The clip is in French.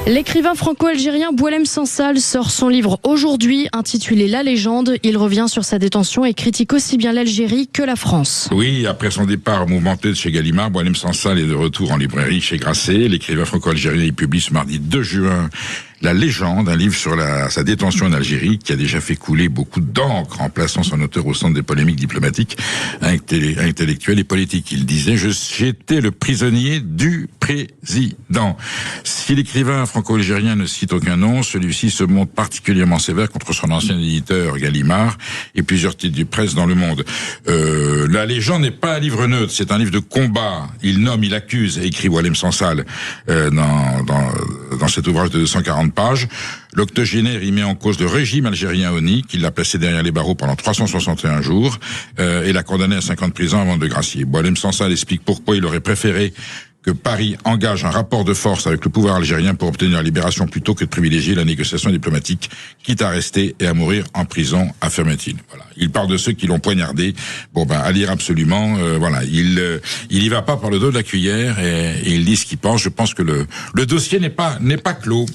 L'écrivain franco-algérien Boualem Sansal sort son livre aujourd'hui intitulé La Légende. Il revient sur sa détention et critique aussi bien l'Algérie que la France. Oui, après son départ mouvementé de chez Gallimard, Boualem Sansal est de retour en librairie chez Grasset. L'écrivain franco-algérien publie ce mardi 2 juin La Légende, un livre sur sa détention en Algérie qui a déjà fait couler beaucoup d'encre en plaçant son auteur au centre des polémiques diplomatiques, intellectuelles et politiques. Il disait « J'étais le prisonnier du président ». Si l'écrivain franco-algérien ne cite aucun nom, celui-ci se montre particulièrement sévère contre son ancien éditeur Gallimard et plusieurs titres de presse dans le monde. La Légende n'est pas un livre neutre, c'est un livre de combat. Il nomme, il accuse, écrit Boualem Sansal dans cet ouvrage de 240 pages. L'octogénaire y met en cause le régime algérien honni, qui l'a placé derrière les barreaux pendant 361 jours, et l'a condamné à 5 ans de prison avant de gracier. Boualem Sansal explique pourquoi il aurait préféré que Paris engage un rapport de force avec le pouvoir algérien pour obtenir la libération plutôt que de privilégier la négociation diplomatique, quitte à rester et à mourir en prison, affirme-t-il. Voilà. Il parle de ceux qui l'ont poignardé. Bon, à lire absolument. Voilà. Il y va pas par le dos de la cuillère et il dit ce qu'il pense. Je pense que le dossier n'est pas clos.